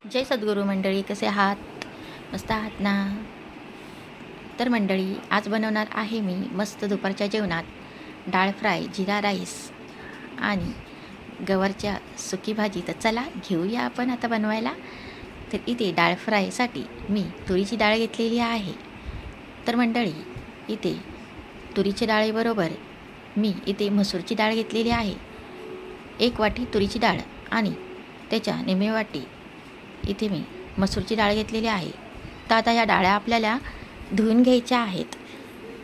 जय सद्गुरू मंडळी, कसे आहात? मस्त आहात ना? तर मंडळी, आज बनवणार आहे मी मस्त दुपारच्या जेवणात डाळ फ्राय, जिरा राईस आणि गवारच्या सुकी भाजी. तर चला घेऊया आपण आता बनवायला. तर इथे डाळ फ्रायसाठी मी तुरीची डाळ घेतलेली आहे. तर मंडळी, इथे तुरीच्या डाळीबरोबर मी इथे मसूरची डाळ घेतलेली आहे. 1 वाटी तुरीची डाळ आणि त्याच्या निम्मी वाटी इथे मी मसूरची डाळ घेतलेली आहे. तर आता या डाळ्या आपल्याला धुवून घ्यायच्या आहेत.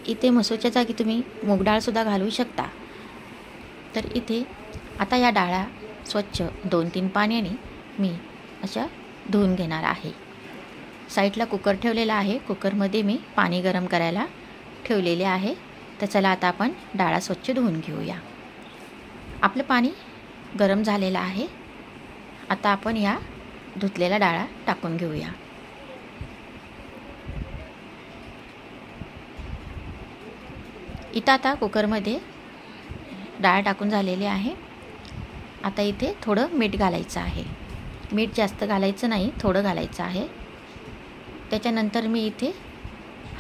इथे मसूरच्या जागी तुम्ही मूग डाळसुद्धा घालू शकता. तर इथे आता या डाळ्या स्वच्छ 2-3 पाण्याने मी अशा धुवून घेणार आहे. साईडला कुकर ठेवलेला आहे. कुकरमध्ये मी पाणी गरम करायला ठेवलेले आहे. तर चला आता आपण डाळा स्वच्छ धुवून घेऊया. आपलं पाणी गरम झालेलं आहे. आता आपण या धुतलेल्या डाळा टाकून घेऊया. इथं आता कुकरमध्ये डाळ टाकून झालेली आहे. आता इथे थोडं मीठ घालायचं आहे. मीठ जास्त घालायचं नाही, थोडं घालायचं आहे. त्याच्यानंतर मी इथे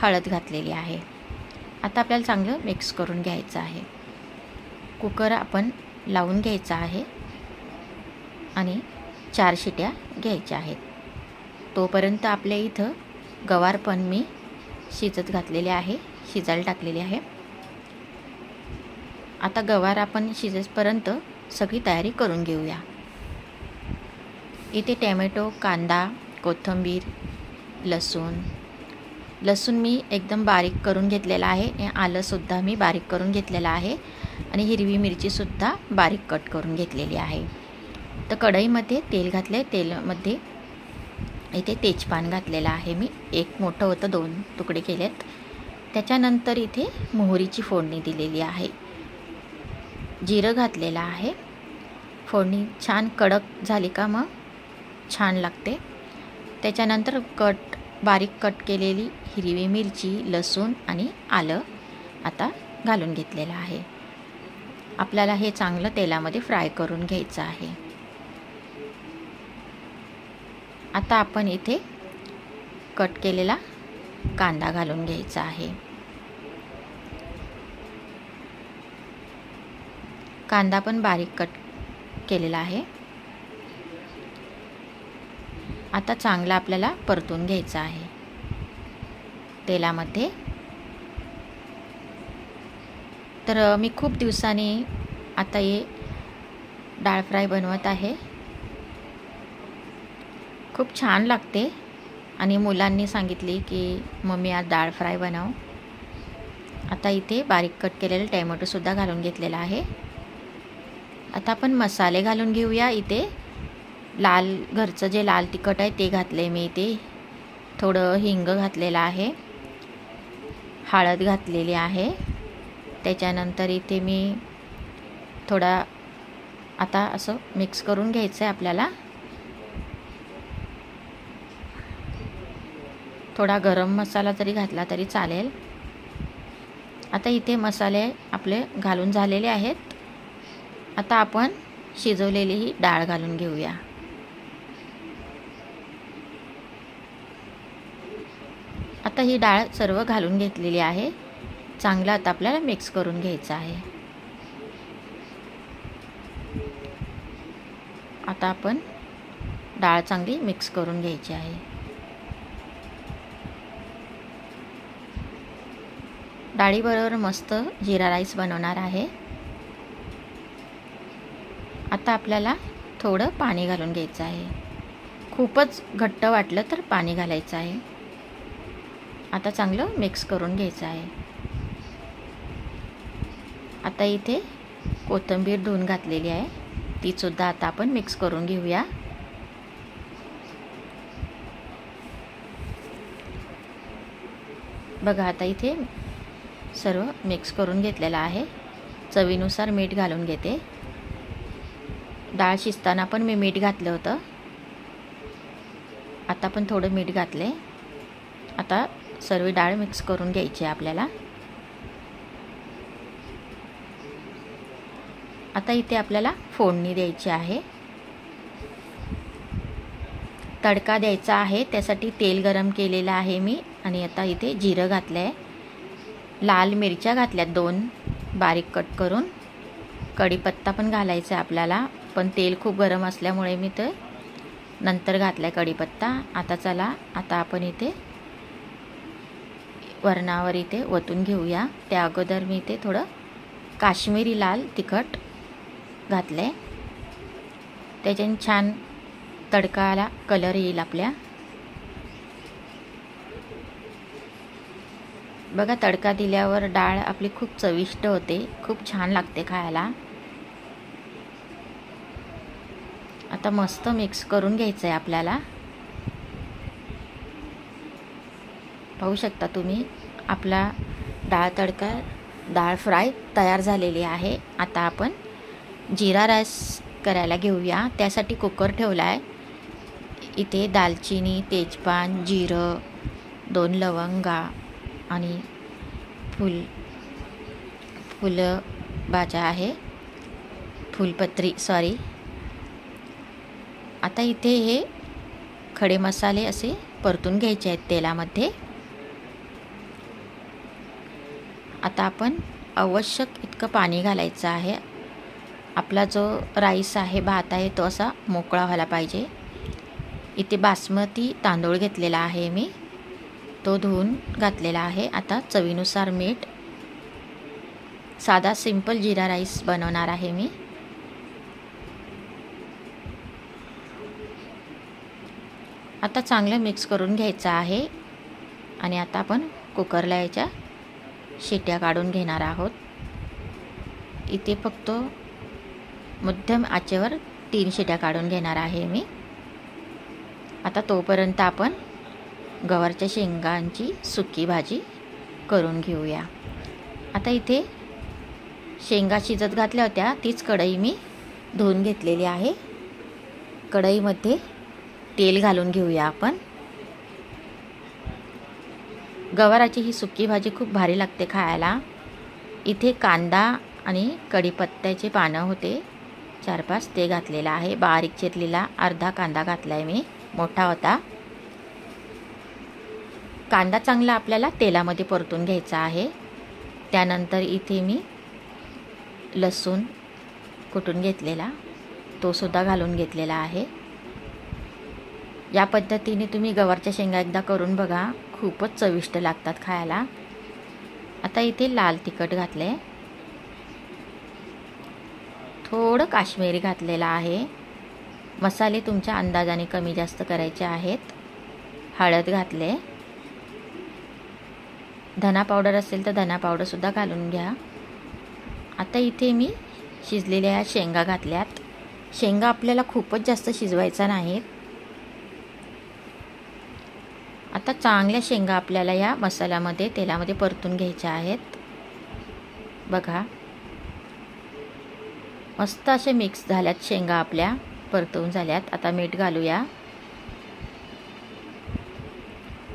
हळद घातलेली आहे. आता आपल्याला चांगलं मिक्स करून घ्यायचं आहे. कुकर आपण लावून घ्यायचा आहे आणि 4 शिट्या घ्यायच्या आहेत. तोपर्यंत आपल्या इथं गवार पण मी शिजत घातलेले आहे, शिजायला टाकलेले आहे. आता गवार आपण शिजेपर्यंत सगळी तयारी करून घेऊया. इथे टॅमॅटो, कांदा, कोथिंबीर, लसूण मी एकदम बारीक करून घेतलेला आहे. आलंसुद्धा मी बारीक करून घेतलेलं आहे आणि हिरवी मिरचीसुद्धा बारीक कट करून घेतलेली आहे. तर कढईमध्ये तेल घातले. तेलामध्ये इथे तेजपान घातलेलं आहे मी. 1 मोठं होतं, 2 तुकडे केलेत. त्याच्यानंतर इथे मोहरीची फोडणी दिलेली आहे. जिरं घातलेलं आहे. फोडणी छान कडक झाली का मग छान लागते. त्याच्यानंतर बारीक कट केलेली हिरवी मिरची, लसूण आणि आलं आता घालून घेतलेलं आहे. आपल्याला हे चांगलं तेलामध्ये फ्राय करून घ्यायचं आहे. आता आपण इथे कट केलेला कांदा घालून घ्यायचा आहे. कांदा पण बारीक कट केलेला आहे. आता चांगला आपल्याला परतून घ्यायचा आहे तेलामध्ये. तर मी खूप दिवसांनी आता हे डाळ फ्राय बनवत आहे. खूप छान लागते आणि मुलांनी सांगितले की मम्मी आज डाळ फ्राय बनव. आता इथे बारीक कट केलेलं टॅमॅटोसुद्धा घालून घेतलेला आहे. आता आपण मसाले घालून घेऊया. इथे घरचं जे लाल तिखट आहे ते घातले मी. इथे थोडं हिंग घातलेलं आहे, हळद घातलेली आहे. त्याच्यानंतर इथे मी थोडा आता असं मिक्स करून घ्यायचं आहे आपल्याला. थोडा गरम मसाला जरी घातला तरी चालेल. आता इथे मसाले आपले घालून झालेले आहेत. आता आपण शिजवलेली ही डाळ घालून घेऊया. आता ही डाळ सर्व घालून घेतलेली आहे. चांगलं आता आपल्याला मिक्स करून घ्यायचं आहे. आता आपण डाळ चांगली मिक्स करून घ्यायची आहे. डाळीबरोबर मस्त जिरा राईस बनवणार आहे. आता आपल्याला थोडं पाणी घालून घ्यायचं आहे. खूपच घट्ट वाटलं तर पाणी घालायचं आहे. आता चांगलं मिक्स करून घ्यायचं आहे. आता इथे कोथिंबीर धुवून घातलेली आहे, तीसुद्धा आता आपण मिक्स करून घेऊया. बघा, आता इथे सर्व मिक्स करून घेतलेलं आहे. चवीनुसार मीठ घालून घेते. डाळ शिजताना पण मी मीठ घातलं होतं. आता पण थोडं मीठ घातले. आता सर्व डाळ मिक्स करून घ्यायची आहे आपल्याला. आता इथे आपल्याला फोडणी द्यायची आहे. तडका द्यायचा आहे, त्यासाठी तेल गरम केलेलं आहे मी आणि आता इथे जिरं घातलं आहे, लाल मिरच्या घातल्यात 2 बारीक कट करून, कढीपत्ता पण घालायचा आहे आपल्याला, पण तेल खूप गरम असल्यामुळे मी ते नंतर घातला आहे कढीपत्ता. आता चला, आता आपण इथे वरणावर इथे ओतून घेऊया. त्या अगोदर मी इथे थोडं काश्मीरी लाल तिखट घातलं आहे, त्याच्याने छान तडकाला कलर येईल आपल्या. बघा, तडका दिल्यावर डाळ आपली खूप चविष्ट होते, खूप छान लागते खायला. आता मस्त मिक्स करून घ्यायचं आहे आपल्याला. पाहू शकता तुम्ही, आपला डाळ तडका, डाळ फ्राय तयार झालेली आहे. आता आपण जिरा राईस करायला घेऊया. त्यासाठी कुकर ठेवला आहे. इथे दालचिनी, तेजपान, जिरं, 2 लवंगा आणि फुलं भाज्या आहे, फुलपत्री सॉरी. आता इथे हे खडे मसाले असे परतून घ्यायचे आहेत तेलामध्ये. आता आपण आवश्यक इतकं पाणी घालायचं आहे. आपला जो राईस आहे, भात आहे, तो असा मोकळा व्हायला पाहिजे. इथे बासमती तांदूळ घेतलेला आहे मी, तो धुवून घातलेला आहे. आता चवीनुसार मीठ. साधा सिंपल जिरा राईस बनवणार आहे मी. आता चांगलं मिक्स करून घ्यायचं आहे आणि आता आपण कुकरला याच्या शिट्या काढून घेणार आहोत. इथे फक्त मध्यम आचेवर 3 शिट्या काढून घेणार आहे मी. आता तोपर्यंत आपण गवारच्या शेंगांची सुकी भाजी करून घेऊया. आता इथे शेंगा शिजत घातल्या होत्या, तीच कढई मी धुवून घेतलेली आहे. कढईमध्ये तेल घालून घेऊया आपण. गवाराची ही सुकी भाजी खूप भारी लागते खायला. इथे कांदा आणि कढीपत्त्याचे पानं होते 4-5, ते घातलेला आहे. बारीक चिरलेला अर्धा कांदा घातला आहे मी, मोठा होता. कांदा चांगला आपल्याला तेलामध्ये परतून घ्यायचा आहे. त्यानंतर इथे मी लसूण कुटून घेतलेला, तो सुद्धा घालून घेतलेला आहे. या पद्धतीने तुम्ही गवारच्या शेंगा एकदा करून बघा, खूपच चविष्ट लागतात खायला. आता इथे लाल तिखट घातले, थोडं काश्मीरी घातलेलं आहे. मसाले तुमच्या अंदाजाने कमी जास्त करायचे आहेत. हळद घातले, धना पावडर असेल तर धना पावडर सुद्धा घालून घ्या. आता इथे मी शिजलेल्या शेंगा घातल्यात. शेंगा आपल्याला खूपच जास्त शिजवायचा नाहीत. आता चांगल्या शेंगा आपल्याला या मसाल्यामध्ये तेलामध्ये परतून घ्यायच्या आहेत. बघा, मस्त असे मिक्स झाल्यात शेंगा आपल्या, परतून झाल्यात. आता मीठ घालूया.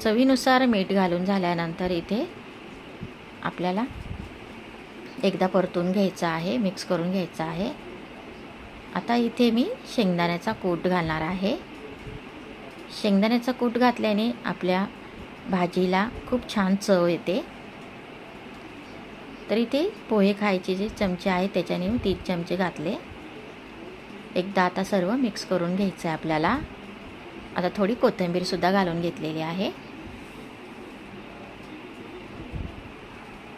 चवीनुसार मीठ घालून झाल्यानंतर इथे आपल्याला एकदा परतून घ्यायचं आहे, मिक्स करून घ्यायचं आहे. आता इथे मी शेंगदाण्याचा कूट घालणार आहे. शेंगदाण्याचा कूट घातल्याने आपल्या भाजीला खूप छान चव येते. तर इथे पोहे खायचे जे चमचे आहेत त्याच्याने मी 3 चमचे घातले. एकदा आता सर्व मिक्स करून घ्यायचं आहे आपल्याला. आता थोडी कोथिंबीर सुद्धा घालून घेतलेली आहे.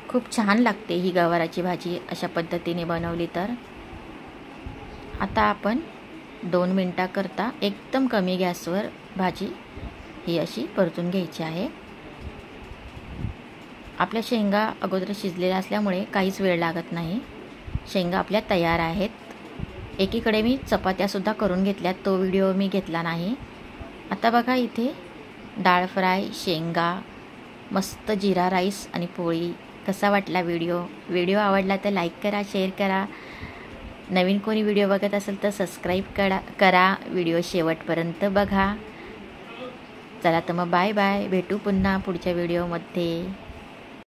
खूप छान लागते ही गवाराची भाजी अशा पद्धतीने बनवली तर. आता आपण 2 मिनिटाकरता एकदम कमी गॅसवर भाजी ही अशी परतून घ्यायची आहे. आपल्या शेंगा अगोदर शिजलेल्या असल्यामुळे काहीच वेळ लागत नाही. शेंगा आपल्या तयार आहेत. एकीकडे मी चपात्यासुद्धा करून घेतल्यात, तो व्हिडिओ मी घेतला नाही. आता बघा, इथे डाळ फ्राय, शेंगा, मस्त जिरा राईस आणि पोळी. कसा वाटला व्हिडिओ आवडला तर लाईक करा, शेअर करा. नवीन कोणी व्हिडिओ बघत असेल तर सबस्क्राईब करा. व्हिडिओ शेवटपर्यंत बघा. चला तर मग बाय बाय. भेटू पुन्हा पुढच्या व्हिडिओमध्ये.